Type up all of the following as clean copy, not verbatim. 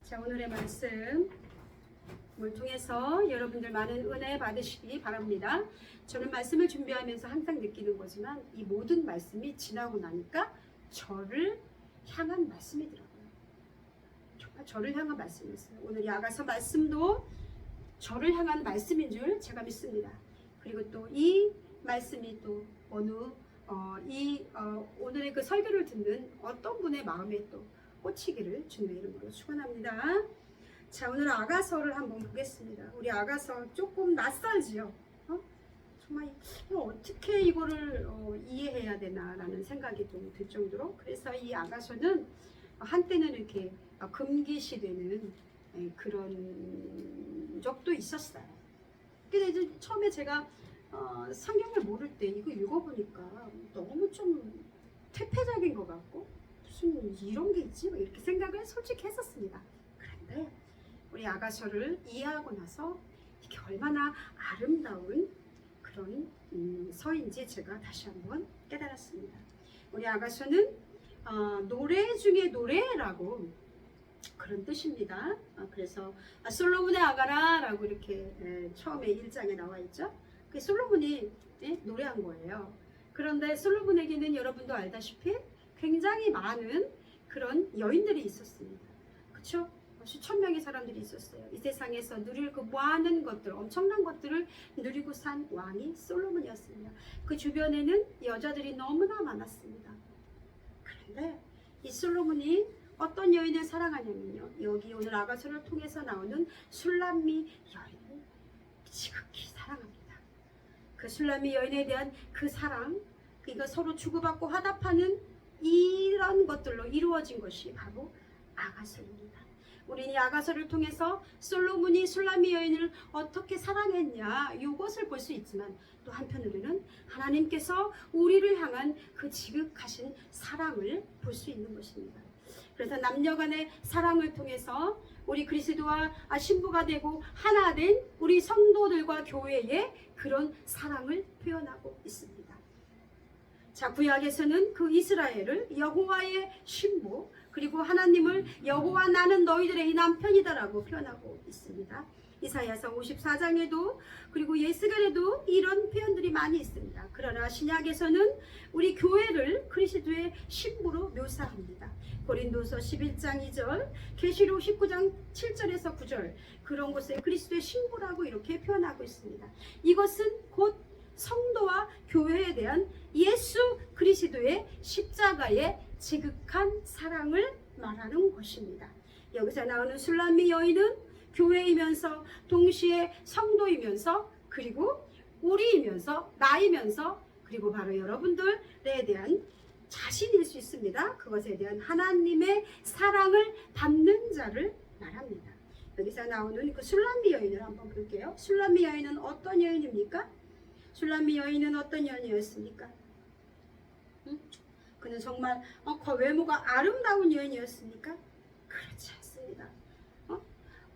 자, 오늘의 말씀을 통해서 여러분들 많은 은혜 받으시기 바랍니다. 저는 말씀을 준비하면서 항상 느끼는 거지만 이 모든 말씀이 지나고 나니까 저를 향한 말씀이더라고요. 정말 저를 향한 말씀이었어요. 오늘 이 아가서 말씀도 저를 향한 말씀인 줄 제가 믿습니다. 그리고 또 이 말씀이 또 오늘의 그 설교를 듣는 어떤 분의 마음에 또 꽂히기를 주님의 이름으로 축원합니다. 자, 오늘 아가서를 한번 보겠습니다. 우리 아가서 조금 낯설지요. 정말 어떻게 이거를 이해해야 되나라는 생각이 좀 들 정도로, 그래서 이 아가서는 한때는 이렇게 금기시되는 그런 적도 있었어요. 근데 이제 처음에 제가 성경을 모를 때 이거 읽어보니까 너무 좀 퇴폐적인 것 같고 무슨 이런 게 있지? 이렇게 생각을 솔직히 했었습니다. 그런데 우리 아가서를 이해하고 나서 이게 얼마나 아름다운 그런 서인지 제가 다시 한번 깨달았습니다. 우리 아가서는 노래 중에 노래라고 그런 뜻입니다. 그래서 솔로몬의 아가라라고 이렇게 처음에 1장에 나와 있죠. 그 솔로몬이 노래한 거예요. 그런데 솔로몬에게는 여러분도 알다시피 굉장히 많은 그런 여인들이 있었습니다. 그렇죠? 수천 명의 사람들이 있었어요. 이 세상에서 누릴 그 많은 것들, 엄청난 것들을 누리고 산 왕이 솔로몬이었습니다. 그 주변에는 여자들이 너무나 많았습니다. 그런데 이 솔로몬이 어떤 여인을 사랑하냐면요, 여기 오늘 아가서를 통해서 나오는 술람미 여인을 지극히 사랑합니다. 그 술람미 여인에 대한 그 사랑, 이거 서로 주고받고 화답하는 이런 것들로 이루어진 것이 바로 아가서입니다. 우리는 이 아가서를 통해서 솔로몬이 술람미 여인을 어떻게 사랑했냐, 이것을 볼 수 있지만 또 한편으로는 하나님께서 우리를 향한 그 지극하신 사랑을 볼 수 있는 것입니다. 그래서 남녀간의 사랑을 통해서 우리 그리스도와 신부가 되고 하나 된 우리 성도들과 교회의 그런 사랑을 표현하고 있습니다. 자, 구약에서는 그 이스라엘을 여호와의 신부, 그리고 하나님을 여호와 나는 너희들의 이 남편이다라고 표현하고 있습니다. 이사야서 54장에도 그리고 예스겔에도 이런 표현들이 많이 있습니다. 그러나 신약에서는 우리 교회를 그리스도의 신부로 묘사합니다. 고린도서 11장 2절, 계시록 19장 7절에서 9절, 그런 곳에 그리스도의 신부라고 이렇게 표현하고 있습니다. 이것은 곧 성도와 교회에 대한 예수 그리스도의 십자가의 지극한 사랑을 말하는 것입니다. 여기서 나오는 술람미 여인은 교회이면서 동시에 성도이면서 그리고 우리이면서 나이면서 그리고 바로 여러분들에 대한 자신일 수 있습니다. 그것에 대한 하나님의 사랑을 받는 자를 말합니다. 여기서 나오는 그 술람미 여인을 한번 볼게요. 술람미 여인은 어떤 여인입니까? 술람미 여인은 어떤 여인이었습니까? 그는 정말 외모가 아름다운 여인이었습니까? 그렇지 않습니다.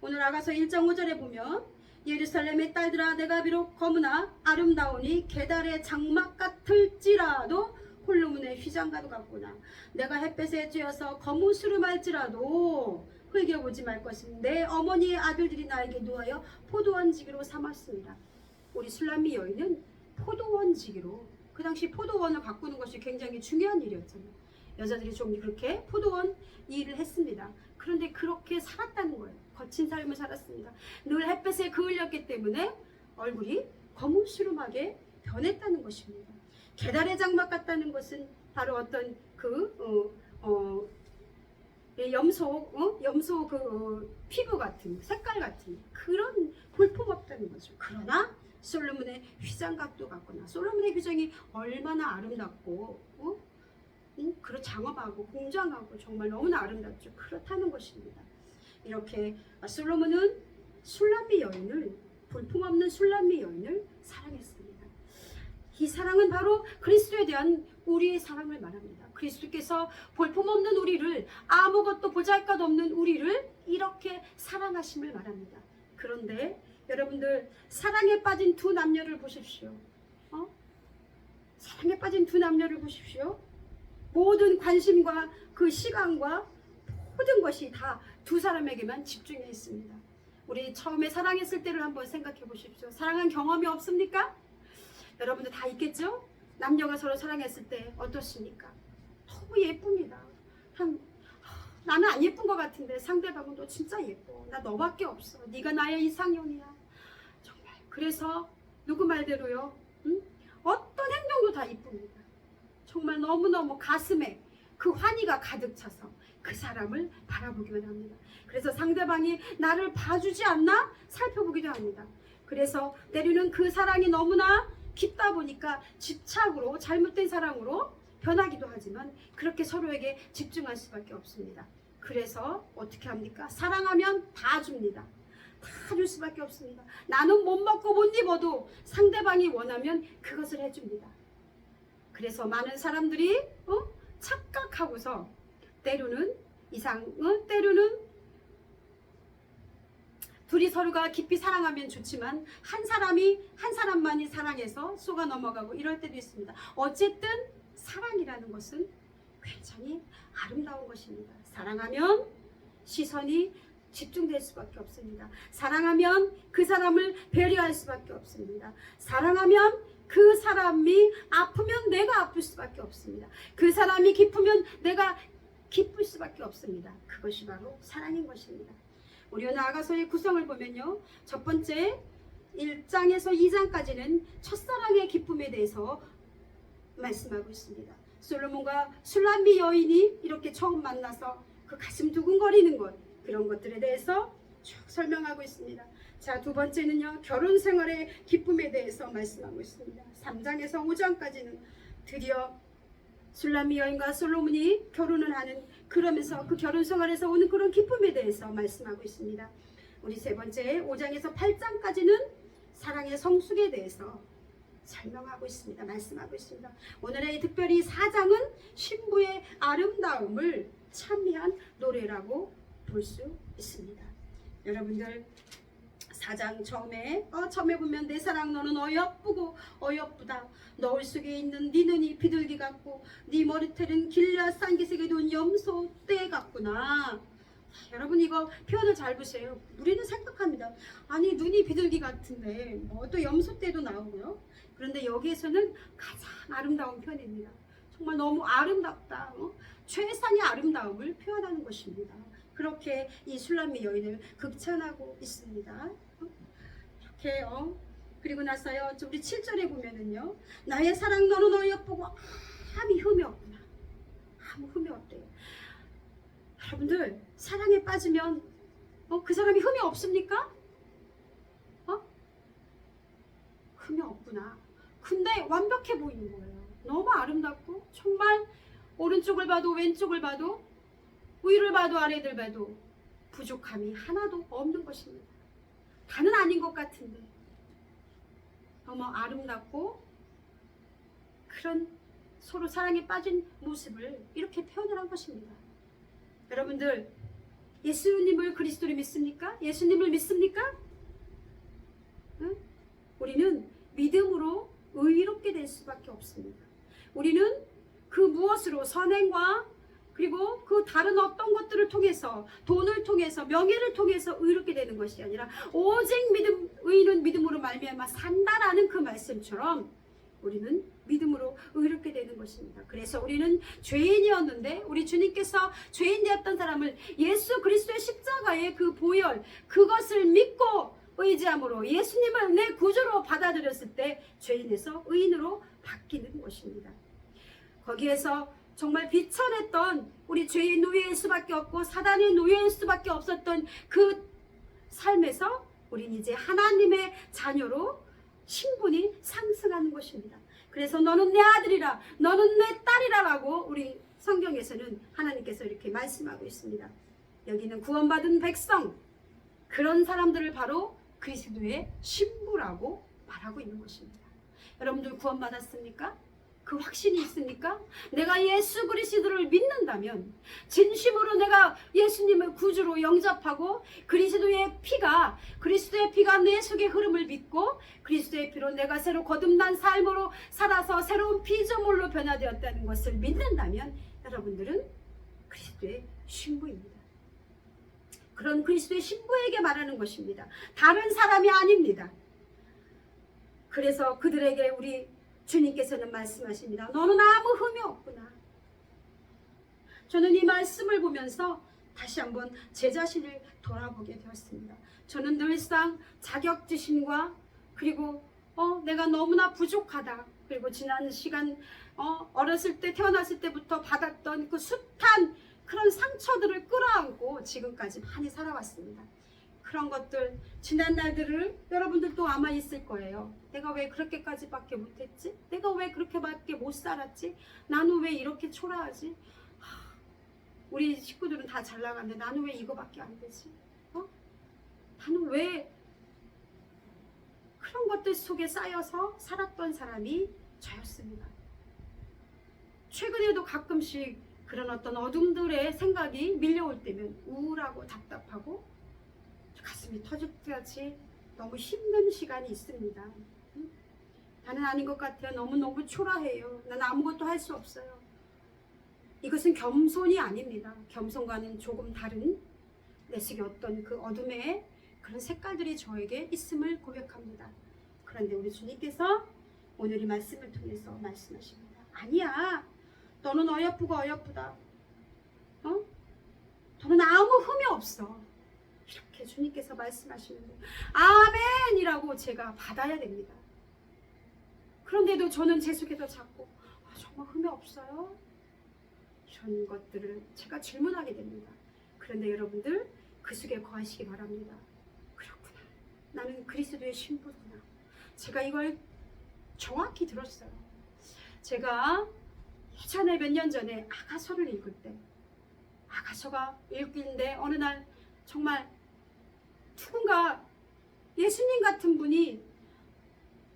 오늘 아가서 1장 5절에 보면 예루살렘의 딸들아, 내가 비록 검으나 아름다우니 계달의 장막 같을지라도 홀로문의 휘장과도 같구나. 내가 햇볕에 쬐어서 거무스름할지라도 흘겨보지 말 것은 내 어머니의 아들들이 나에게 누하여 포도원지기로 삼았습니다. 우리 술람미 여인은 포도원지기로, 그 당시 포도원을 가꾸는 것이 굉장히 중요한 일이었잖아요. 여자들이 좀 그렇게 포도원 일을 했습니다. 그런데 그렇게 살았다는 거예요. 거친 삶을 살았습니다. 늘 햇볕에 그을렸기 때문에 얼굴이 거무스름하게 변했다는 것입니다. 계달의 장막 같다는 것은 바로 어떤 염소 피부 같은, 색깔 같은 그런 볼품 없다는 거죠. 그러나 솔로몬의 휘장각도 같구나. 솔로몬의 휘장이 얼마나 아름답고 그런 장엄하고 공정하고 정말 너무나 아름답죠. 그렇다는 것입니다. 이렇게 솔로몬은 술람미 여인을, 볼품없는 술람미 여인을 사랑했습니다. 이 사랑은 바로 그리스도에 대한 우리의 사랑을 말합니다. 그리스도께서 볼품없는 우리를, 아무것도 보잘것없는 우리를 이렇게 사랑하심을 말합니다. 그런데 여러분들, 사랑에 빠진 두 남녀를 보십시오. 사랑에 빠진 두 남녀를 보십시오. 모든 관심과 그 시간과 모든 것이 다 두 사람에게만 집중해 있습니다. 우리 처음에 사랑했을 때를 한번 생각해 보십시오. 사랑한 경험이 없습니까? 여러분들 다 있겠죠? 남녀가 서로 사랑했을 때 어떻습니까? 너무 예쁩니다. 나는 안 예쁜 것 같은데 상대방은 너 진짜 예뻐. 나 너밖에 없어. 네가 나의 이상형이야. 정말. 그래서 누구 말대로요. 응? 어떤 행동도 다 이쁩니다. 정말 너무너무 가슴에 그 환희가 가득 차서 그 사람을 바라보기만 합니다. 그래서 상대방이 나를 봐주지 않나 살펴보기도 합니다. 그래서 때로는 그 사랑이 너무나 깊다 보니까 집착으로, 잘못된 사랑으로 변하기도 하지만 그렇게 서로에게 집중할 수밖에 없습니다. 그래서 어떻게 합니까? 사랑하면 다 줍니다. 다 줄 수밖에 없습니다. 나는 못 먹고 못 입어도 상대방이 원하면 그것을 해줍니다. 그래서 많은 사람들이 착각하고서 때로는 때로는 둘이 서로가 깊이 사랑하면 좋지만 한 사람만이 사랑해서 속아 넘어가고 이럴 때도 있습니다. 어쨌든 사랑이라는 것은 굉장히 아름다운 것입니다. 사랑하면 시선이 집중될 수밖에 없습니다. 사랑하면 그 사람을 배려할 수밖에 없습니다. 사랑하면 그 사람이 아프면 내가 아플 수밖에 없습니다. 그 사람이 기쁘면 내가 기쁠 수밖에 없습니다. 그것이 바로 사랑인 것입니다. 우리 아가서의 구성을 보면요. 첫 번째 1장에서 2장까지는 첫사랑의 기쁨에 대해서 말씀하고 있습니다. 솔로몬과 술람미 여인이 이렇게 처음 만나서 그 가슴 두근거리는 것, 그런 것들에 대해서 쭉 설명하고 있습니다. 자, 두 번째는요. 결혼 생활의 기쁨에 대해서 말씀하고 있습니다. 3장에서 5장까지는 드디어 술람미 여인과 솔로몬이 결혼을 하는, 그러면서 그 결혼 생활에서 오는 그런 기쁨에 대해서 말씀하고 있습니다. 우리 세 번째 5장에서 8장까지는 사랑의 성숙에 대해서 설명하고 있습니다. 말씀하고 있습니다. 오늘의 특별히 4장은 신부의 아름다움을 찬미한 노래라고 볼 수 있습니다. 여러분들 4장 처음에 보면 내 사랑 너는 어여쁘고 어여쁘다. 너울 속에 있는 네 눈이 비둘기 같고 네 머리털은 길앗 쌍기색에 돈 염소 떼 같구나. 여러분 이거 표현을 잘 보세요. 우리는 생각합니다. 아니 눈이 비둘기 같은데 뭐 또 염소떼도 나오고요. 그런데 여기에서는 가장 아름다운 표현입니다. 정말 너무 아름답다. 최상의 아름다움을 표현하는 것입니다. 그렇게 이 술람미 여인을 극찬하고 있습니다. 이렇게 그리고 나서요. 우리 7절에 보면은요. 나의 사랑 너는 어여쁘고 아무 흠이 없구나. 아무 흠이 없대요. 여러분들 사랑에 빠지면 그 사람이 흠이 없습니까? 흠이 없구나. 근데 완벽해 보이는 거예요. 너무 아름답고 정말 오른쪽을 봐도 왼쪽을 봐도 위를 봐도 아래를 봐도 부족함이 하나도 없는 것입니다. 다는 아닌 것 같은데 너무 아름답고 그런 서로 사랑에 빠진 모습을 이렇게 표현을 한 것입니다. 여러분들 예수님을 그리스도를 믿습니까? 예수님을 믿습니까? 응? 우리는 믿음으로 의롭게 될 수밖에 없습니다. 우리는 그 무엇으로 선행과 그리고 그 다른 어떤 것들을 통해서 돈을 통해서 명예를 통해서 의롭게 되는 것이 아니라 오직 의인은 믿음으로 말미암아 산다라는 그 말씀처럼 우리는 믿음으로 의롭게 되는 것입니다. 그래서 우리는 죄인이었는데 우리 주님께서 죄인 되었던 사람을 예수 그리스도의 십자가의 그 보혈 그것을 믿고 의지함으로 예수님을 내 구주로 받아들였을 때 죄인에서 의인으로 바뀌는 것입니다. 거기에서 정말 비천했던 우리 죄의 노예일 수밖에 없고 사단의 노예일 수밖에 없었던 그 삶에서 우린 이제 하나님의 자녀로 신분이 상승하는 것입니다. 그래서 너는 내 아들이라 너는 내 딸이라 라고 우리 성경에서는 하나님께서 이렇게 말씀하고 있습니다. 여기는 구원받은 백성 그런 사람들을 바로 그리스도의 신부라고 말하고 있는 것입니다. 여러분들 구원받았습니까? 그 확신이 있습니까? 내가 예수 그리스도를 믿는다면 진심으로 내가 예수님을 구주로 영접하고 그리스도의 피가 내 속의 흐름을 믿고 그리스도의 피로 내가 새로 거듭난 삶으로 살아서 새로운 피조물로 변화되었다는 것을 믿는다면 여러분들은 그리스도의 신부입니다. 그런 그리스도의 신부에게 말하는 것입니다. 다른 사람이 아닙니다. 그래서 그들에게 우리 주님께서는 말씀하십니다. 너는 아무 흠이 없구나. 저는 이 말씀을 보면서 다시 한번 제 자신을 돌아보게 되었습니다. 저는 늘상 자격지심과 그리고 내가 너무나 부족하다. 그리고 지난 시간 어렸을 때 태어났을 때부터 받았던 그 숱한 그런 상처들을 끌어안고 지금까지 많이 살아왔습니다. 그런 것들 지난 날들을 여러분들도 아마 있을 거예요. 내가 왜 그렇게까지밖에 못했지? 내가 왜 그렇게밖에 못 살았지? 나는 왜 이렇게 초라하지? 우리 식구들은 다 잘 나가는데 나는 왜 이거밖에 안 되지? 나는 왜 그런 것들 속에 쌓여서 살았던 사람이 저였습니다. 최근에도 가끔씩 그런 어떤 어둠들의 생각이 밀려올 때면 우울하고 답답하고 가슴이 터질 때같이 너무 힘든 시간이 있습니다. 나는 아닌 것 같아요. 너무너무 초라해요. 나는 아무것도 할 수 없어요. 이것은 겸손이 아닙니다. 겸손과는 조금 다른 내 속에 어떤 그 어둠의 그런 색깔들이 저에게 있음을 고백합니다. 그런데 우리 주님께서 오늘 이 말씀을 통해서 말씀하십니다. 아니야. 너는 어여쁘고 어여쁘다. 너는 아무 흠이 없어. 이렇게 주님께서 말씀하시는데 아멘이라고 제가 받아야 됩니다. 그런데도 저는 제 속에서 자꾸 정말 흠이 없어요? 이런 것들을 제가 질문하게 됩니다. 그런데 여러분들 그 속에 거하시기 바랍니다. 그렇구나. 나는 그리스도의 신부구나. 제가 이걸 정확히 들었어요. 제가 예전에 몇 년 전에 아가서를 읽을 때 아가서가 읽는데 어느 날 정말 누군가 예수님 같은 분이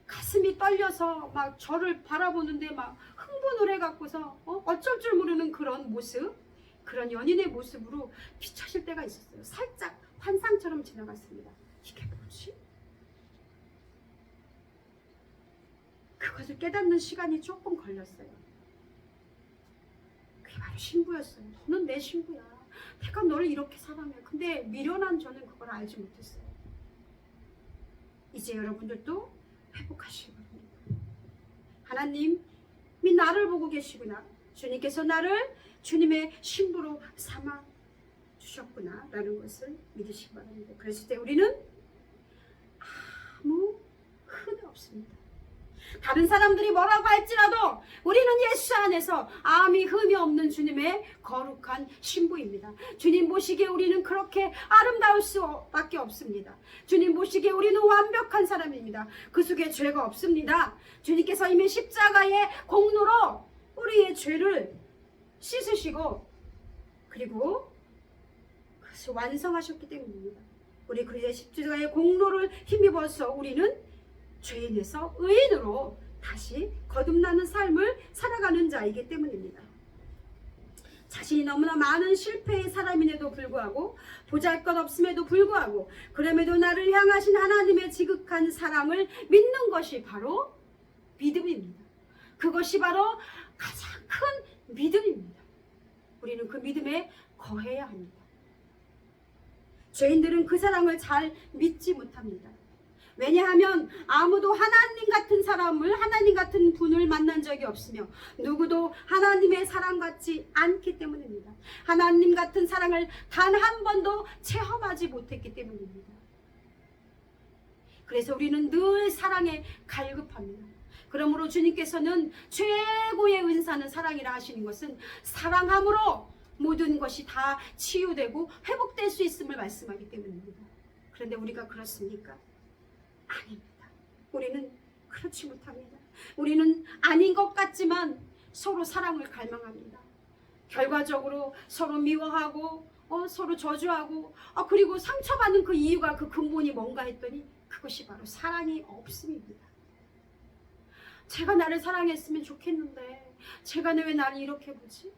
가슴이 떨려서 막 저를 바라보는데 막 흥분을 해갖고서 어쩔 줄 모르는 그런 모습, 그런 연인의 모습으로 비춰질 때가 있었어요. 살짝 환상처럼 지나갔습니다. 이게 뭐지? 그것을 깨닫는 시간이 조금 걸렸어요. 그게 바로 신부였어요. 너는 내 신부야. 내가 너를 이렇게 사랑해. 근데 미련한 저는 그걸 알지 못했어요. 이제 여러분들도 회복하시기 바랍니다. 하나님이 나를 보고 계시구나. 주님께서 나를 주님의 신부로 삼아 주셨구나 라는 것을 믿으시기 바랍니다. 그랬을 때 우리는 아무 흠이 없습니다. 다른 사람들이 뭐라고 할지라도 우리는 예수 안에서 아무 흠이 없는 주님의 거룩한 신부입니다. 주님 보시기에 우리는 그렇게 아름다울 수밖에 없습니다. 주님 보시기에 우리는 완벽한 사람입니다. 그 속에 죄가 없습니다. 주님께서 이미 십자가의 공로로 우리의 죄를 씻으시고 그리고 그것을 완성하셨기 때문입니다. 우리 그리스도의 십자가의 공로를 힘입어서 우리는 죄인에서 의인으로 다시 거듭나는 삶을 살아가는 자이기 때문입니다. 자신이 너무나 많은 실패의 사람임에도 불구하고 보잘것없음에도 불구하고 그럼에도 나를 향하신 하나님의 지극한 사랑을 믿는 것이 바로 믿음입니다. 그것이 바로 가장 큰 믿음입니다. 우리는 그 믿음에 거해야 합니다. 죄인들은 그 사랑을 잘 믿지 못합니다. 왜냐하면 아무도 하나님 같은 사람을 하나님 같은 분을 만난 적이 없으며 누구도 하나님의 사랑 같지 않기 때문입니다. 하나님 같은 사랑을 단 한 번도 체험하지 못했기 때문입니다. 그래서 우리는 늘 사랑에 갈급합니다. 그러므로 주님께서는 최고의 은사는 사랑이라 하시는 것은 사랑함으로 모든 것이 다 치유되고 회복될 수 있음을 말씀하기 때문입니다. 그런데 우리가 그렇습니까? 아닙니다. 우리는 그렇지 못합니다. 우리는 아닌 것 같지만 서로 사랑을 갈망합니다. 결과적으로 서로 미워하고 서로 저주하고 그리고 상처받는 그 이유가 그 근본이 뭔가 했더니 그것이 바로 사랑이 없음입니다. 제가 나를 사랑했으면 좋겠는데 제가 왜 나를 이렇게 보지?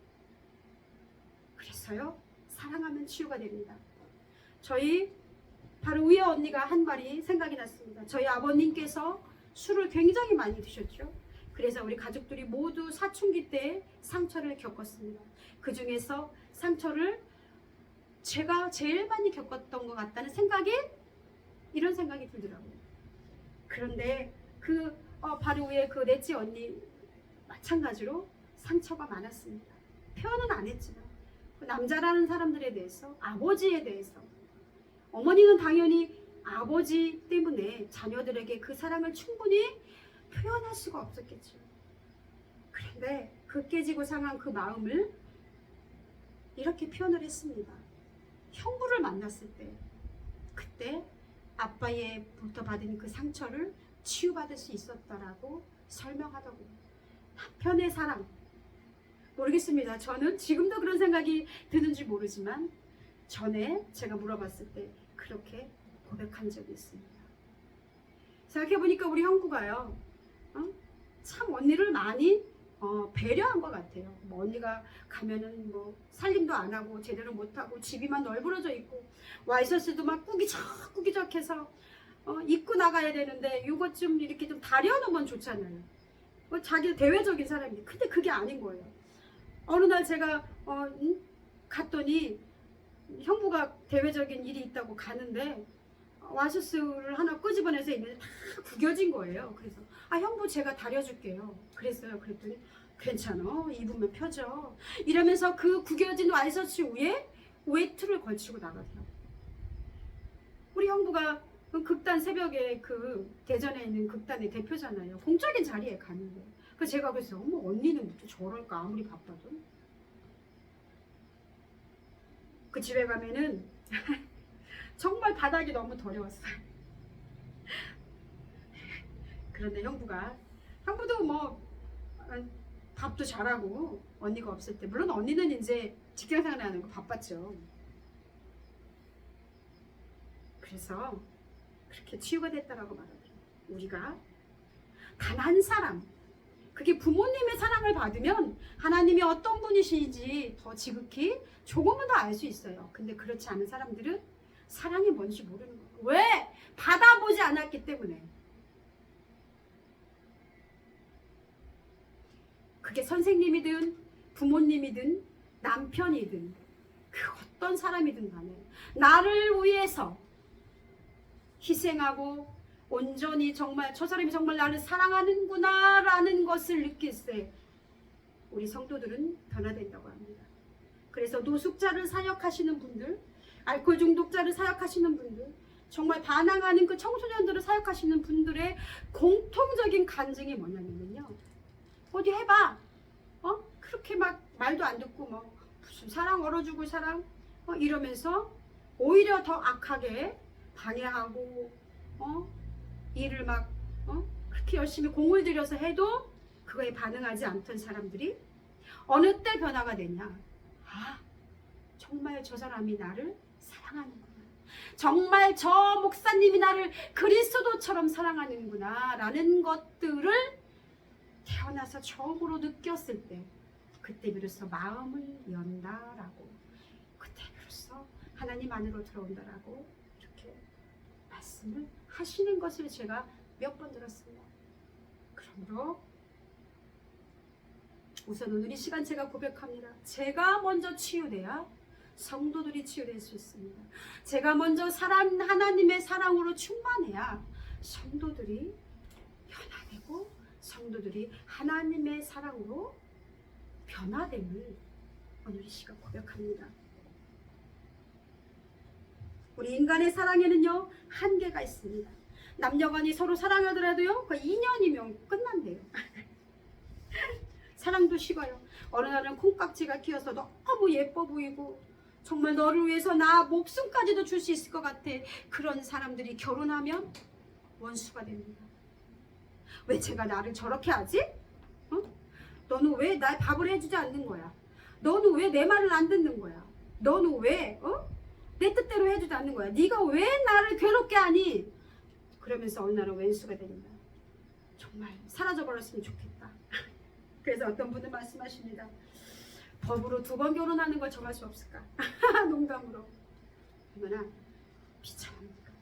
그래서요 사랑하면 치유가 됩니다. 저희 바로 위에 언니가 한 말이 생각이 났습니다. 저희 아버님께서 술을 굉장히 많이 드셨죠. 그래서 우리 가족들이 모두 사춘기 때 상처를 겪었습니다. 그 중에서 상처를 제가 제일 많이 겪었던 것 같다는 생각이, 이런 생각이 들더라고요. 그런데 바로 위에 그 넷째 언니 마찬가지로 상처가 많았습니다. 표현은 안 했지만 그 남자라는 사람들에 대해서, 아버지에 대해서, 어머니는 당연히 아버지 때문에 자녀들에게 그 사랑을 충분히 표현할 수가 없었겠죠. 그런데 그 깨지고 상한 그 마음을 이렇게 표현을 했습니다. 형부를 만났을 때, 그때 아빠의부터 받은 그 상처를 치유받을 수 있었다라고 설명하더군요. 남편의 사랑, 모르겠습니다. 저는 지금도 그런 생각이 드는지 모르지만 전에 제가 물어봤을 때 그렇게 고백한 적이 있습니다. 생각해보니까 우리 형부가요, 참 언니를 많이 배려한 것 같아요. 뭐 언니가 가면은 뭐 살림도 안 하고 제대로 못 하고 집이만 널브러져 있고 와 있었어도 막 꾸기적 해서 입고 나가야 되는데 이것 좀 이렇게 좀 다려놓으면 좋잖아요. 뭐 자기 대외적인 사람인데, 근데 그게 아닌 거예요. 어느 날 제가 갔더니 형부가 대외적인 일이 있다고 가는데 와이셔츠를 하나 끄집어내서 있는데 다 구겨진 거예요. 그래서 형부 제가 다려줄게요. 그랬어요. 그랬더니 괜찮아, 입으면 펴져, 이러면서 그 구겨진 와이셔츠 위에 외투를 걸치고 나가더라고요. 우리 형부가 극단 새벽에 그 대전에 있는 극단의 대표잖아요. 공적인 자리에 가는데, 그래서 제가 그래서 어머 언니는 뭐 저럴까, 아무리 바빠도. 그 집에 가면은 정말 바닥이 너무 더러웠어요. 그런데 형부도 뭐 밥도 잘하고 언니가 없을 때, 물론 언니는 이제 직장생활 하는 거 바빴죠. 그래서 그렇게 치유가 됐다라고 말하더라고요. 우리가 단 한 사람, 그게 부모님의 사랑을 받으면 하나님이 어떤 분이신지 더 지극히 조금은 더 알 수 있어요. 근데 그렇지 않은 사람들은 사랑이 뭔지 모르는 거예요. 왜? 받아보지 않았기 때문에. 그게 선생님이든 부모님이든 남편이든 그 어떤 사람이든 간에 나를 위해서 희생하고 온전히 정말 저 사람이 정말 나를 사랑하는구나 라는 것을 느낄 때 우리 성도들은 변화된다고 합니다. 그래서 노숙자를 사역하시는 분들, 알코올 중독자를 사역하시는 분들, 정말 반항하는 그 청소년들을 사역하시는 분들의 공통적인 간증이 뭐냐면요, 어디 해봐, 그렇게 막 말도 안 듣고 뭐 무슨 사랑 얼어주고 사랑 이러면서 오히려 더 악하게 방해하고 일을 막 그렇게 열심히 공을 들여서 해도 그거에 반응하지 않던 사람들이 어느 때 변화가 되냐, 정말 저 사람이 나를 사랑하는구나, 정말 저 목사님이 나를 그리스도처럼 사랑하는구나 라는 것들을 태어나서 처음으로 느꼈을 때, 그때 비로소 마음을 연다라고, 그때 비로소 하나님 안으로 들어온다라고 이렇게 말씀을 하시는 것을 제가 몇 번 들었습니다. 그러므로 우선 오늘 이 시간 제가 고백합니다. 제가 먼저 치유돼야 성도들이 치유될 수 있습니다. 제가 먼저 하나님의 사랑으로 충만해야 성도들이 변화되고 성도들이 하나님의 사랑으로 변화됨을 오늘 이 시간 고백합니다. 우리 인간의 사랑에는요 한계가 있습니다. 남녀간이 서로 사랑하더라도요 그 2년이면 끝난대요. 사랑도 식어요. 어느 날은 콩깍지가 끼어서 너무 예뻐 보이고 정말 너를 위해서 나 목숨까지도 줄 수 있을 것 같아. 그런 사람들이 결혼하면 원수가 됩니다. 왜 제가 나를 저렇게 하지? 너는 왜 날 밥을 해주지 않는 거야? 너는 왜 내 말을 안 듣는 거야? 너는 왜 내 뜻대로 해주지 않는 거야? 네가 왜 나를 괴롭게 하니? 그러면서 어느 날은 왼수가 됩니다. 정말 사라져버렸으면 좋겠다. 그래서 어떤 분은 말씀하십니다. 법으로 2번 결혼하는 걸 정할 수 없을까? 농담으로. 얼마나 비참합니까?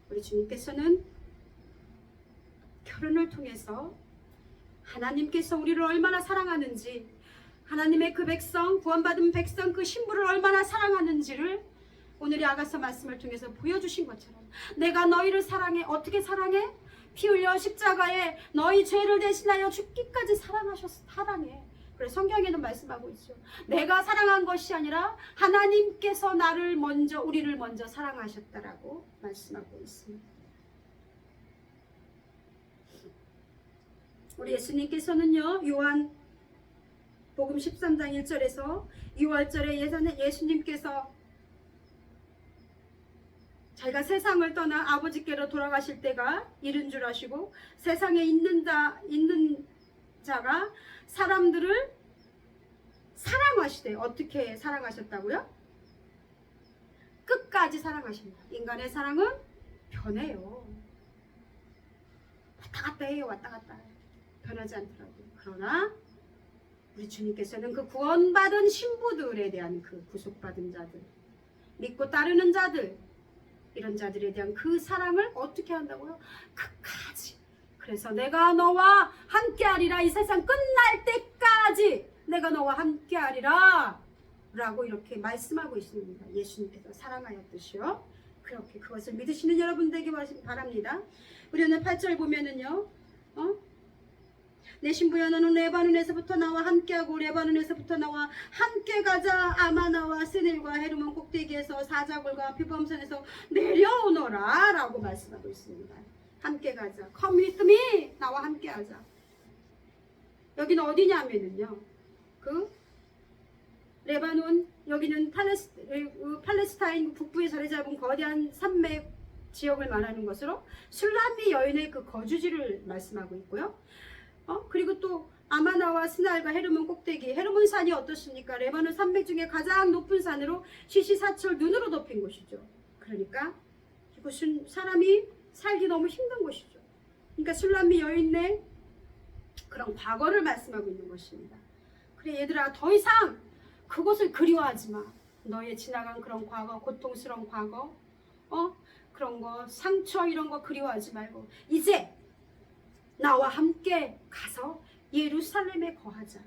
우리 주님께서는 결혼을 통해서 하나님께서 우리를 얼마나 사랑하는지, 하나님의 그 백성, 구원받은 백성 그 신부를 얼마나 사랑하는지를 오늘의 아가서 말씀을 통해서 보여주신 것처럼 내가 너희를 사랑해. 어떻게 사랑해? 피 흘려 십자가에 너희 죄를 대신하여 죽기까지 사랑해. 그래서 성경에는 말씀하고 있죠. 내가 사랑한 것이 아니라 하나님께서 우리를 먼저 사랑하셨다라고 말씀하고 있습니다. 우리 예수님께서는요, 요한 복음 13장 1절에서 6월절에 예수님께서 자기가 세상을 떠나 아버지께로 돌아가실 때가 이른 줄 아시고 세상에 있는 자가 사람들을 사랑하시되 어떻게 사랑하셨다고요? 끝까지 사랑하신다. 인간의 사랑은 변해요. 왔다 갔다 해요. 변하지 않더라고요. 그러나 우리 주님께서는 그 구원받은 신부들에 대한 그 구속받은 자들, 믿고 따르는 자들, 이런 자들에 대한 그 사랑을 어떻게 한다고요? 끝까지. 그래서 내가 너와 함께하리라. 이 세상 끝날 때까지 내가 너와 함께하리라 라고 이렇게 말씀하고 있습니다. 예수님께서 사랑하였듯이요. 그렇게 그것을 믿으시는 여러분 되기 바랍니다. 우리 오늘 8절 보면은요, 내 신부야 너는 레바논에서부터 나와 함께하고 레바논에서부터 나와 함께 가자. 아마나와 스넬과 헤르몬 꼭대기에서 사자굴과 피범산에서 내려오너라 라고 말씀하고 있습니다. 함께 가자. Come with me. 나와 함께 하자. 여기는 어디냐면은요, 그 레바논, 여기는 팔레스타인 북부에 자리 잡은 거대한 산맥 지역을 말하는 것으로 술람미 여인의 그 거주지를 말씀하고 있고요. 그리고 또 아마나와 스날과 헤르몬 꼭대기, 헤르몬 산이 어떻습니까? 레바논 산맥 중에 가장 높은 산으로 시시사철 눈으로 덮인 곳이죠. 그러니까 이곳은 사람이 살기 너무 힘든 곳이죠. 그러니까 술람미 여인의 그런 과거를 말씀하고 있는 것입니다. 그래 얘들아, 더 이상 그곳을 그리워하지 마. 너의 지나간 그런 과거, 고통스러운 과거, 그런 거, 상처 이런 거 그리워하지 말고 이제 나와 함께 가서 예루살렘에 거하자.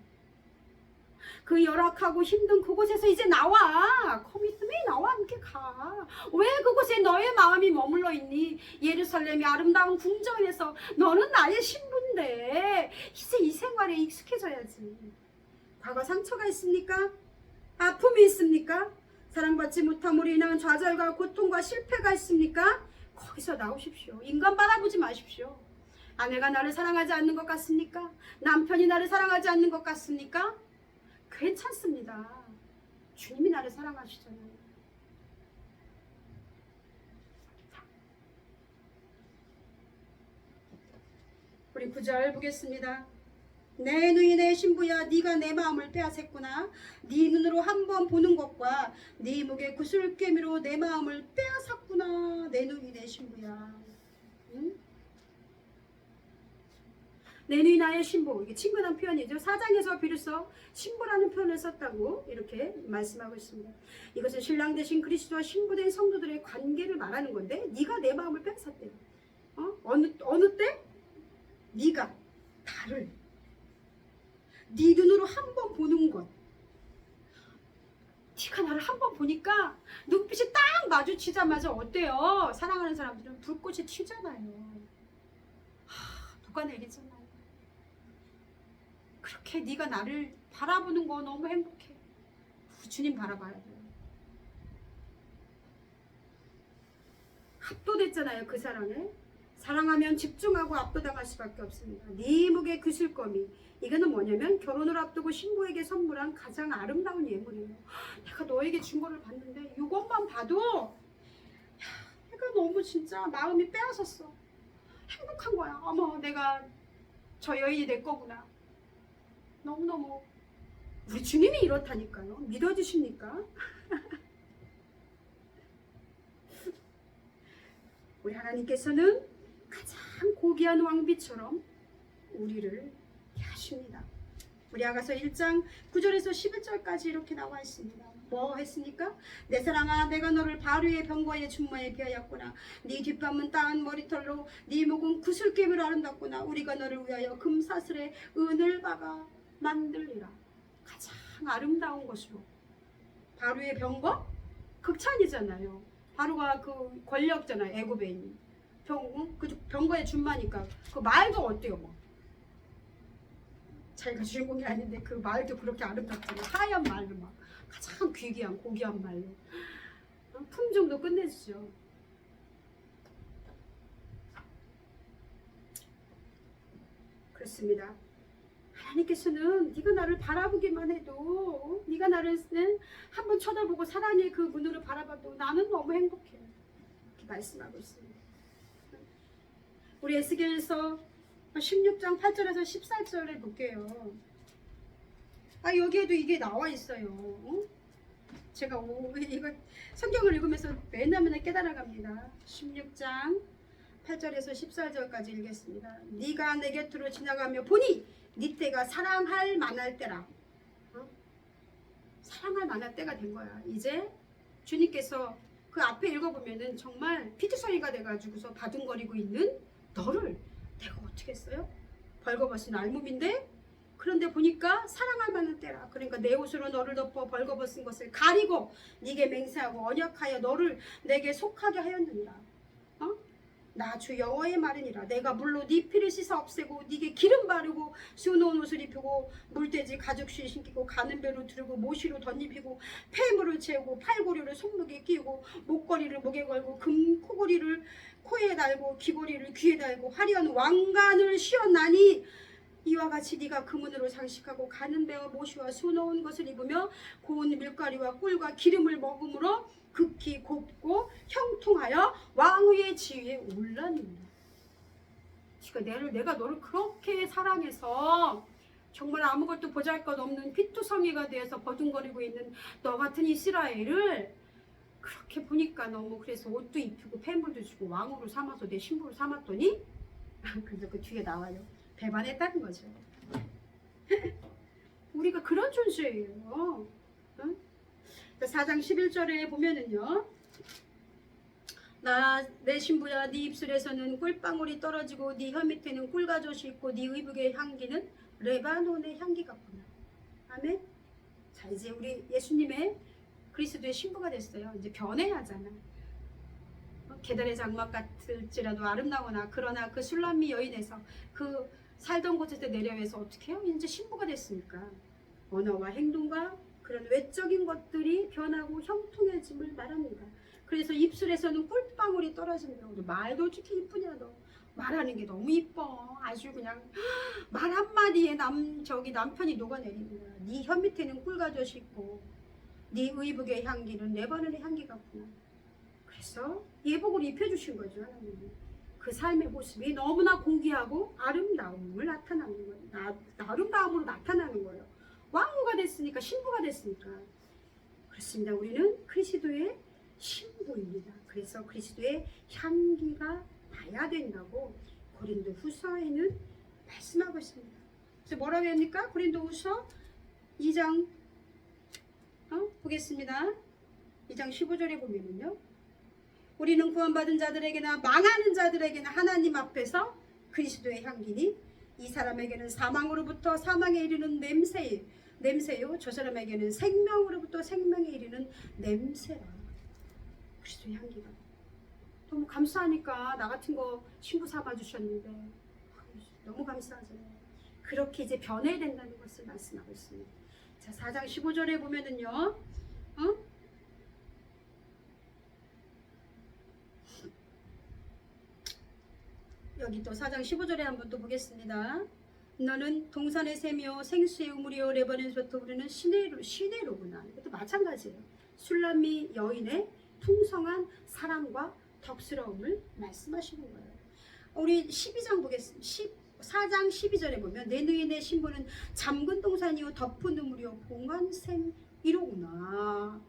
그 열악하고 힘든 그곳에서 이제 나와. 커미트미 나와 함께 가. 왜 그곳에 너의 마음이 머물러 있니? 예루살렘이 아름다운 궁전에서 너는 나의 신부인데 이제 이 생활에 익숙해져야지. 과거 상처가 있습니까? 아픔이 있습니까? 사랑받지 못함으로 인한 좌절과 고통과 실패가 있습니까? 거기서 나오십시오. 인간 바라보지 마십시오. 아내가 나를 사랑하지 않는 것 같습니까? 남편이 나를 사랑하지 않는 것 같습니까? 괜찮습니다. 주님이 나를 사랑하시잖아요. 우리 9절 보겠습니다. 내 누이 내 신부야, 네가 내 마음을 빼앗았구나. 네 눈으로 한 번 보는 것과 네 목의 구슬깨미로 내 마음을 빼앗았구나. 내 누이 내 신부야. 응? 내 누이 나의 신부, 이게 친근한 표현이죠. 4장에서 비로소 신부라는 표현을 썼다고 이렇게 말씀하고 있습니다. 이것은 신랑 되신 그리스도와 신부된 성도들의 관계를 말하는 건데, 네가 내 마음을 뺏었대. 어느 때? 네가 나를 네 눈으로 한 번 보는 것. 네가 나를 한 번 보니까 눈빛이 딱 마주치자마자 어때요? 사랑하는 사람들은 불꽃이 튀잖아요. 녹아내리잖아요. 그렇게 네가 나를 바라보는 거 너무 행복해. 주님 바라봐야 돼요. 압도됐잖아요. 그 사랑에. 사랑하면 집중하고 압도당할 수밖에 없습니다. 네 목의 구슬거미. 이거는 뭐냐면 결혼을 앞두고 신부에게 선물한 가장 아름다운 예물이에요. 내가 너에게 준 거를 봤는데 이것만 봐도 내가 너무 진짜 마음이 빼앗았어. 행복한 거야. 어머, 내가 저 여인이 내 거구나. 너무너무. 우리 주님이 이렇다니까요. 믿어주십니까? 우리 하나님께서는 가장 고귀한 왕비처럼 우리를 대하십니다. 우리 아가서 1장 9절에서 11절까지 이렇게 나와 있습니다. 뭐 했습니까? 내 사랑아, 내가 너를 바류의 병거의 준모에 비하였구나. 네 뒷밤은 따은 머리털로 네 목은 구슬깨미로 아름답구나. 우리가 너를 위하여 금사슬에 은을 박아 만들리라. 가장 아름다운 것으로. 바로의 병거? 극찬이잖아요. 바로가 그 권력잖아요. 애굽에 있는 그 병거에 준마니까 그 말도 어때요? 뭐 자기가 주인공이 아닌데 그 말도 그렇게 아름답잖아요. 하얀 말로 막 가장 귀귀한 고귀한 말로 품종도 끝내주죠. 그렇습니다. 하나님께서는 네가 나를 바라보기만 해도 네가 나를 한번 쳐다보고 사랑의 그 눈으로 바라봐도 나는 너무 행복해. 이렇게 말씀하고 있습니다. 우리 에스겔서 16장 8절에서 14절에 볼게요. 여기에도 이게 나와 있어요. 제가 이거 성경을 읽으면서 맨날 깨달아갑니다. 16장 8절에서 14절까지 읽겠습니다. 네가 내 곁으로 지나가며 보니 네 때가 사랑할 만할 때라. 사랑할 만할 때가 된 거야. 이제 주님께서 그 앞에 읽어보면은 정말 피투성이가 돼가지고서 바둥거리고 있는 너를 내가 어떻게 했어요? 벌거벗은 알몸인데 그런데 보니까 사랑할 만한 때라. 그러니까 내 옷으로 너를 덮어 벌거벗은 것을 가리고 네게 맹세하고 언약하여 너를 내게 속하게 하였느니라. 나 주 여호와의 말이니라. 내가 물로 네 피를 씻어 없애고 네게 기름 바르고 수놓은 옷을 입히고 물돼지 가죽실 신기고 가는 배로 두르고 모시로 덧입히고 폐물을 채우고 팔고리를 손목에 끼우고 목걸이를 목에 걸고 금 코고리를 코에 달고 귀고리를 귀에 달고 화려한 왕관을 씌웠나니 이와 같이 네가 금은으로 장식하고 가는 배와 모시와 수놓은 것을 입으며 고운 밀가루와 꿀과 기름을 먹음으로 극히 곱고 형통하여 왕위의 지위에 올랐느니라. 그러니까 내가 너를 그렇게 사랑해서 정말 아무것도 보잘것없는 피투성이가 되어서 버둥거리고 있는 너 같은 이스라엘을 그렇게 보니까 너무 그래서 옷도 입히고 폐물도 주고 왕으로 삼아서 내 신부로 삼았더니 그래서 그 뒤에 나와요. 배반했다는 거죠. 우리가 그런 존재예요. 응? 4장 11절에 보면은요. 내 신부야 네 입술에서는 꿀방울이 떨어지고 네 혀 밑에는 꿀가젓이 있고 네 의복의 향기는 레바논의 향기 같구나. 아멘. 자 이제 우리 예수님의 그리스도의 신부가 됐어요. 이제 변해야잖아. 계달의 장막 같을지라도 아름다거나 그러나 그 술람미 여인에서 그 살던 곳에서 내려와서 어떻게 해요? 이제 신부가 됐으니까 언어와 행동과 그런 외적인 것들이 변하고 형통해짐을 말합니다. 그래서 입술에서는 꿀방울이 떨어진다. 말도 어떻게 이쁘냐 너. 말하는 게 너무 이뻐. 아주 그냥 말 한마디에 남편이 녹아내리는 거야. 네 혀 밑에는 꿀가젓이 있고 네 의복의 향기는 레바논의 향기 같구나. 그래서 예복을 입혀주신 거죠. 하나님이. 그 삶의 모습이 너무나 고귀하고 아름다움을 나타나는 거예요. 아름다움으로 나타나는 거예요. 왕후가 됐으니까 신부가 됐으니까. 그렇습니다. 우리는 그리스도의 신부입니다. 그래서 그리스도의 향기가 나야 된다고 고린도 후서에는 말씀하고 있습니다. 그래서 뭐라고 합니까? 고린도 후서 2장 보겠습니다. 2장 15절에 보면은요. 우리는 구원받은 자들에게나 망하는 자들에게나 하나님 앞에서 그리스도의 향기니 이 사람에게는 사망으로부터 사망에 이르는 냄새요 저 사람에게는 생명으로부터 생명에 이르는 냄새라. 그리스도의 향기가 너무 감사하니까 나 같은 거 신부 삼아 주셨는데 너무 감사하잖아요. 그렇게 이제 변해야 된다는 것을 말씀하고 있습니다. 자 4장 15절에 보면은요. 여기 또 4장 15절에 한번 또 보겠습니다. 너는 동산의 새며 생수의 우물이요 레바논에서부터 우리는 시내로구나. 이것도 마찬가지예요. 술람미 여인의 풍성한 사랑과 덕스러움을 말씀하시는 거예요. 우리 12장 보겠습니다. 4장 12절에 보면 내 누이의 신부는 잠근 동산이요 덮은 우물이요 봉안샘 이로구나.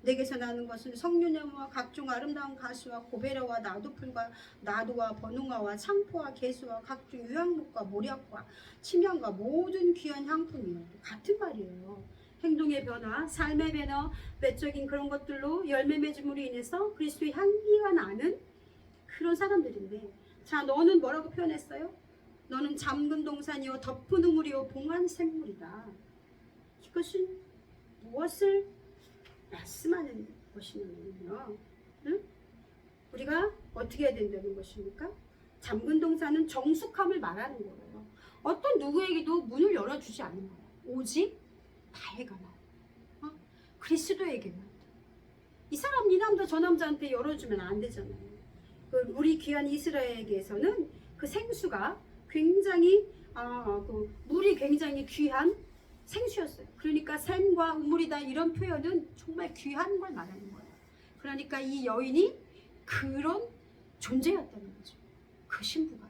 내게서 나는 것은 성류나무와 각종 아름다운 가수와 고베라와 나도풀과 나도와 버누가와 창포와 개수와 각종 유향목과 모략과 침향과 모든 귀한 향품이요. 같은 말이에요. 행동의 변화, 삶의 변화, 외적인 그런 것들로 열매 맺음으로 인해서 그리스도의 향기가 나는 그런 사람들인데, 자 너는 뭐라고 표현했어요? 너는 잠근 동산이요 덮은 우물이요 봉한 샘물이다. 이것은 무엇을 말씀하는 것이냐면요. 응? 우리가 어떻게 해야 된다는 것입니까? 잠근 동사는 정숙함을 말하는 거예요. 어떤 누구에게도 문을 열어주지 않는 거예요. 오직 나에게만. 그리스도에게만. 이 사람 이 남자 저 남자한테 열어주면 안 되잖아요. 우리 귀한 이스라엘에게서는 그 생수가 굉장히 물이 굉장히 귀한 생수였어요. 그러니까 샘과 우물이다 이런 표현은 정말 귀한 걸 말하는 거예요. 그러니까 이 여인이 그런 존재였다는 거죠. 그 신부가.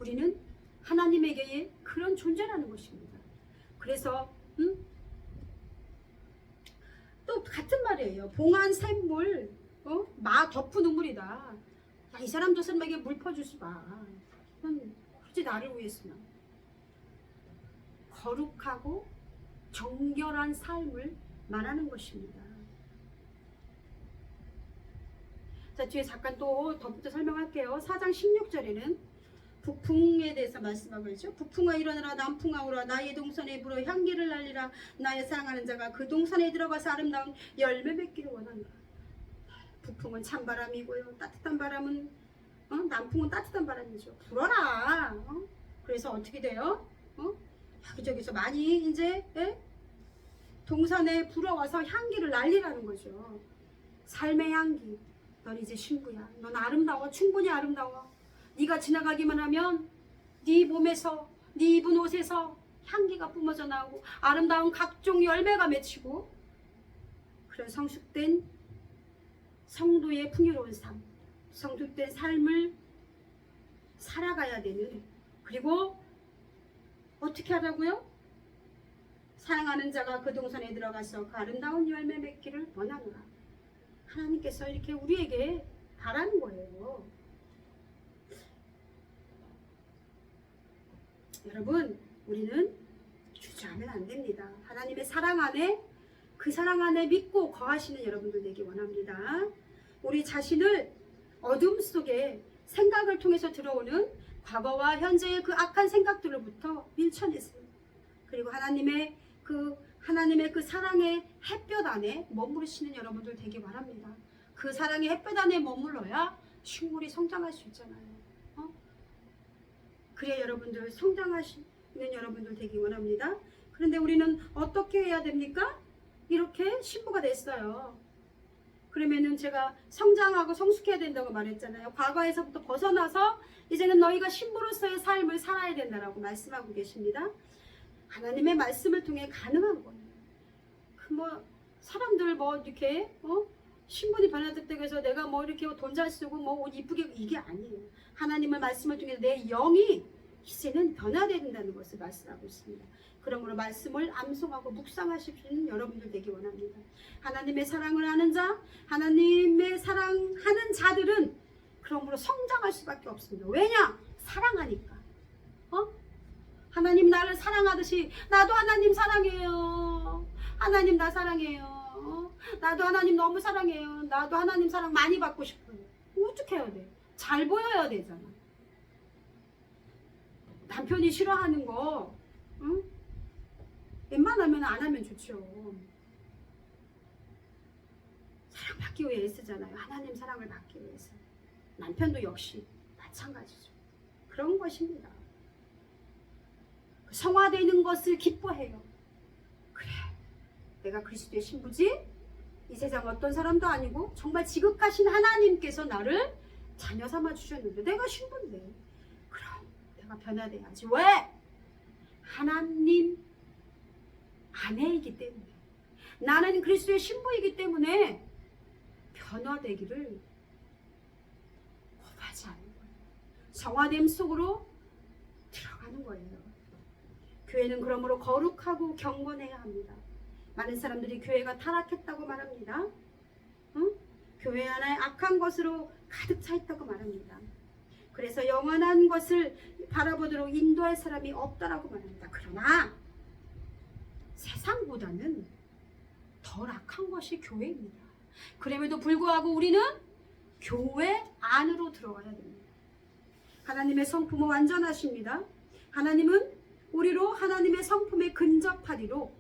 우리는 하나님에게 그런 존재라는 것입니다. 그래서 또 같은 말이에요. 봉한 샘물, 마 덮은 우물이다. 야, 이 사람 저 사람에게 물 퍼주지 마. 굳이 나를 위해서만. 거룩하고 정결한 삶을 말하는 것입니다. 자, 뒤에 잠깐 또 덧붙여 설명할게요. 4장 16절에는 북풍에 대해서 말씀하고 있죠. 북풍아 일어나라, 남풍아 오라, 나의 동산에 불어 향기를 날리라. 나의 사랑하는 자가 그 동산에 들어가서 아름다운 열매 맺기를 원한다. 북풍은 찬바람이고요. 따뜻한 바람은 남풍은 따뜻한 바람이죠. 불어라. 그래서 어떻게 돼요? 여기저기서 많이 이제 동산에 불어와서 향기를 날리라는 거죠. 삶의 향기. 넌 이제 신부야. 넌 아름다워. 충분히 아름다워. 네가 지나가기만 하면 네 몸에서, 네 입은 옷에서 향기가 뿜어져 나오고 아름다운 각종 열매가 맺히고 그런 성숙된 성도의 풍요로운 삶, 성숙된 삶을 살아가야 되는, 그리고 어떻게 하라고요? 사랑하는 자가 그 동산에 들어가서 그 아름다운 열매 맺기를 원하노라. 하나님께서 이렇게 우리에게 바라는 거예요. 여러분, 우리는 주저하면 안 됩니다. 하나님의 사랑 안에, 그 사랑 안에 믿고 거하시는 여러분들 되기 원합니다. 우리 자신을 어둠 속에 생각을 통해서 들어오는 과거와 현재의 그 악한 생각들로부터 밀쳐내세요. 그리고 하나님의 그 사랑의 햇볕 안에 머무르시는 여러분들 되기 바랍니다. 그 사랑의 햇볕 안에 머물러야 식물이 성장할 수 있잖아요. 그래야 여러분들 성장하시는 여러분들 되기 원합니다. 그런데 우리는 어떻게 해야 됩니까? 이렇게 신부가 됐어요. 그러면은 제가 성장하고 성숙해야 된다고 말했잖아요. 과거에서부터 벗어나서 이제는 너희가 신부로서의 삶을 살아야 된다라고 말씀하고 계십니다. 하나님의 말씀을 통해 가능한 거예요. 사람들 이렇게 신분이 변화됐다고 해서 내가 이렇게 돈 잘 쓰고 옷 이쁘게, 이게 아니에요. 하나님의 말씀을 통해 내 영이 이제는 변화된다는 것을 말씀하고 있습니다. 그러므로 말씀을 암송하고 묵상하시는 여러분들 되기 원합니다. 하나님의 사랑을 아는 자, 하나님의 사랑하는 자들은 그러므로 성장할 수밖에 없습니다. 왜냐? 사랑하니까. 하나님 나를 사랑하듯이 나도 하나님 사랑해요. 하나님 나 사랑해요. 나도 하나님 너무 사랑해요. 나도 하나님 사랑 많이 받고 싶어요. 어떻게 해야 돼? 잘 보여야 되잖아. 남편이 싫어하는 거 웬만하면 안 하면 좋죠. 사랑받기 위해 애쓰잖아요. 하나님 사랑을 받기 위해서. 남편도 역시 마찬가지죠. 그런 것입니다. 성화되는 것을 기뻐해요. 그래, 내가 그리스도의 신부지? 이 세상 어떤 사람도 아니고 정말 지극하신 하나님께서 나를 자녀 삼아 주셨는데 내가 신부인데 그럼 내가 변화돼야지. 왜? 하나님 아내이기 때문에, 나는 그리스도의 신부이기 때문에 변화되기를 원하지 않는 거예요. 성화됨 속으로 들어가는 거예요. 교회는 그러므로 거룩하고 경건해야 합니다. 많은 사람들이 교회가 타락했다고 말합니다. 교회 안에 악한 것으로 가득 차 있다고 말합니다. 그래서 영원한 것을 바라보도록 인도할 사람이 없다라고 말합니다. 그러나 세상보다는 덜 악한 것이 교회입니다. 그럼에도 불구하고 우리는 교회 안으로 들어가야 됩니다. 하나님의 성품은 완전하십니다. 하나님은 우리로 하나님의 성품에 근접하리로,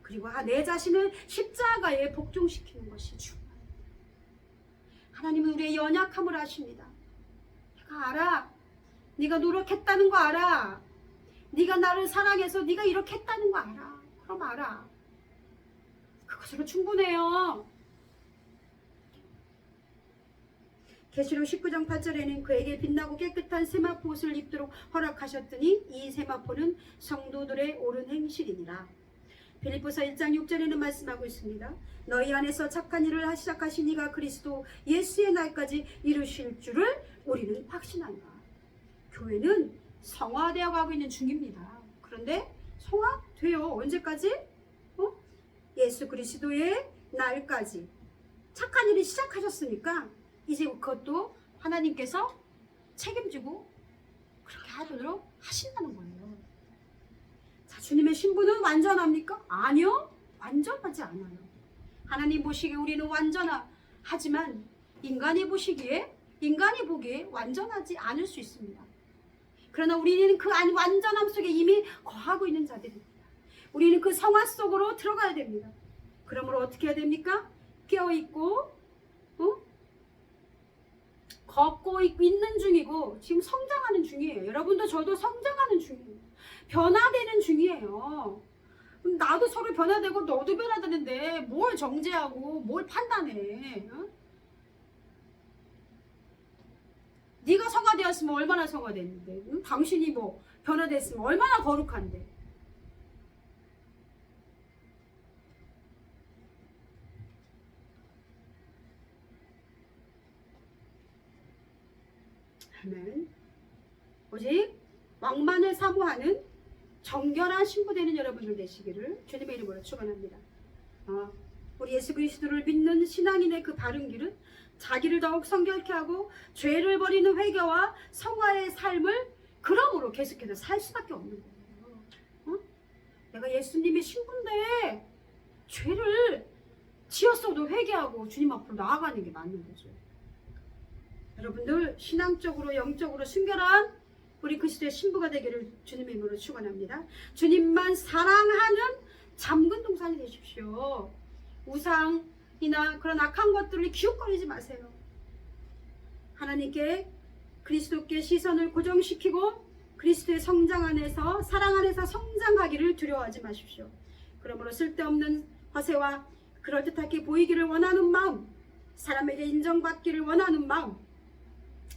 그리고 내 자신을 십자가에 복종시키는 것이 중요합니다. 하나님은 우리의 연약함을 아십니다. 내가 알아. 네가 노력했다는 거 알아. 네가 나를 사랑해서 네가 이렇게 했다는 거 알아. 그럼 알아. 그것으로 충분해요. 계시록 19장 8절에는 그에게 빛나고 깨끗한 세마포 옷을 입도록 허락하셨더니 이 세마포는 성도들의 옳은 행실이니라. 빌립보서 1장 6절에는 말씀하고 있습니다. 너희 안에서 착한 일을 시작하신 이가 그리스도 예수의 날까지 이루실 줄을 우리는 확신한다. 교회는 성화되어 가고 있는 중입니다. 그런데 성화돼요. 언제까지? 예수 그리스도의 날까지. 착한 일을 시작하셨으니까 이제 그것도 하나님께서 책임지고 그렇게 하도록 하신다는 거예요. 자, 주님의 신부는 완전합니까? 아니요. 완전하지 않아요. 하나님 보시기에 우리는 완전하지만 인간이 보기에 완전하지 않을 수 있습니다. 그러나 우리는 그 완전함 속에 이미 거하고 있는 자들입니다. 우리는 그 성화 속으로 들어가야 됩니다. 그러므로 어떻게 해야 됩니까? 깨어있고 걷고 있는 중이고 지금 성장하는 중이에요. 여러분도 저도 성장하는 중이에요. 변화되는 중이에요. 나도 서로 변화되고 너도 변화되는데 뭘 정죄하고 뭘 판단해? 네가 성화되었으면 얼마나 성화됐는데, 당신이 뭐 변화됐으면 얼마나 거룩한데. 아멘. 오직 왕만을 사모하는 정결한 신부 되는 여러분들 되시기를 주님의 이름으로 축원합니다. 우리 예수 그리스도를 믿는 신앙인의 그 바른 길은 자기를 더욱 성결케 하고 죄를 버리는 회개와 성화의 삶을 그러므로 계속해서 살 수밖에 없는 거예요. 내가 예수님의 신부인데 죄를 지었어도 회개하고 주님 앞으로 나아가는 게 맞는 거죠. 여러분들 신앙적으로 영적으로 순결한 우리 그리스도의 신부가 되기를 주님의 이름으로 축원합니다. 주님만 사랑하는 잠근 동산이 되십시오. 우상이나 그런 악한 것들을 기웃거리지 마세요. 하나님께 그리스도께 시선을 고정시키고 그리스도의 성장 안에서 사랑 안에서 성장하기를 두려워하지 마십시오. 그러므로 쓸데없는 허세와 그럴듯하게 보이기를 원하는 마음, 사람에게 인정받기를 원하는 마음,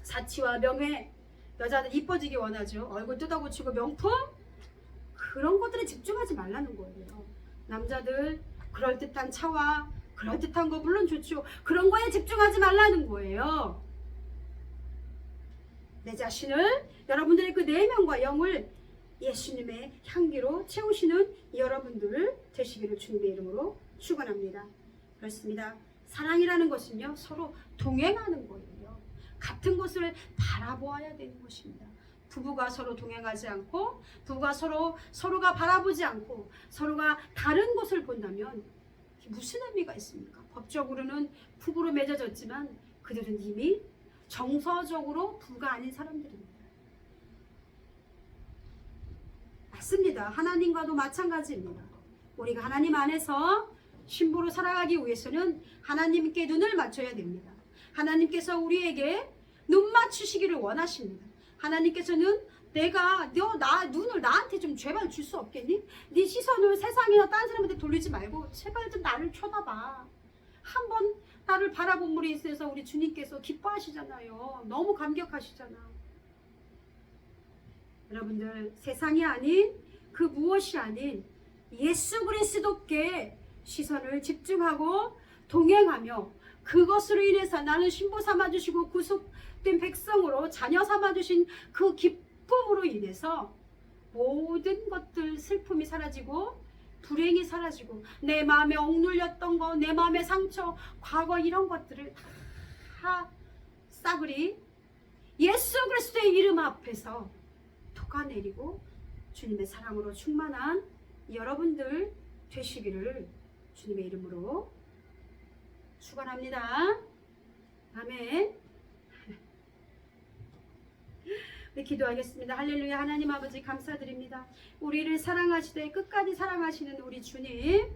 사치와 명예, 여자들 이뻐지기 원하죠. 얼굴 뜯어고치고 명품, 그런 것들에 집중하지 말라는 거예요. 남자들 그럴듯한 차와 그럴듯한 거 물론 좋죠. 그런 거에 집중하지 말라는 거예요. 내 자신을, 여러분들의 그 내면과 영을 예수님의 향기로 채우시는 여러분들 되시기를 주님의 이름으로 축원합니다. 그렇습니다. 사랑이라는 것은요, 서로 동행하는 거예요. 같은 것을 바라보아야 되는 것입니다. 부부가 서로 동행하지 않고, 부부가 서로가 바라보지 않고, 서로가 다른 것을 본다면 무슨 의미가 있습니까? 법적으로는 부부로 맺어졌지만 그들은 이미 정서적으로 부부가 아닌 사람들입니다. 맞습니다. 하나님과도 마찬가지입니다. 우리가 하나님 안에서 신부로 살아가기 위해서는 하나님께 눈을 맞춰야 됩니다. 하나님께서 우리에게 눈 맞추시기를 원하십니다. 하나님께서는 눈을 나한테 좀 제발 줄 수 없겠니? 네 시선을 세상이나 다른 사람한테 돌리지 말고 제발 좀 나를 쳐다봐. 한번 나를 바라봄으로 인해서 우리 주님께서 기뻐하시잖아요. 너무 감격하시잖아. 여러분들, 세상이 아닌 그 무엇이 아닌 예수 그리스도께 시선을 집중하고 동행하며 그것으로 인해서 나는 신부 삼아주시고 구속된 백성으로 자녀 삼아주신 그 기쁨으로 인해서 모든 것들, 슬픔이 사라지고 불행이 사라지고 내 마음에 억눌렸던 거, 내 마음의 상처, 과거 이런 것들을 다 싸그리 예수 그리스도의 이름 앞에서 녹아내리고 주님의 사랑으로 충만한 여러분들 되시기를 주님의 이름으로 축원합니다. 아멘. 네, 기도하겠습니다. 할렐루야. 하나님 아버지 감사드립니다. 우리를 사랑하시되 끝까지 사랑하시는 우리 주님,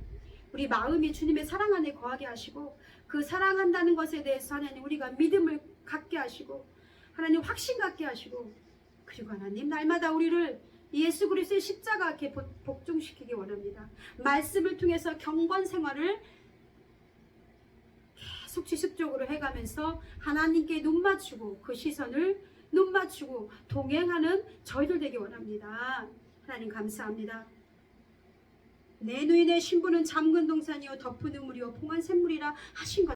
우리 마음이 주님의 사랑 안에 거하게 하시고 그 사랑한다는 것에 대해서 하나님 우리가 믿음을 갖게 하시고 하나님 확신 갖게 하시고 그리고 하나님 날마다 우리를 예수 그리스도의 십자가에 복종시키기 원합니다. 말씀을 통해서 경건 생활을 계속 지속적으로 해가면서 하나님께 눈 맞추고 그 시선을 눈 맞추고 동행하는 저희들 되기 원합니다. 하나님 감사합니다. 내 누인의 신부는 잠근 동산이요 덮은 우물이요 봉한 샘물이라 하신 것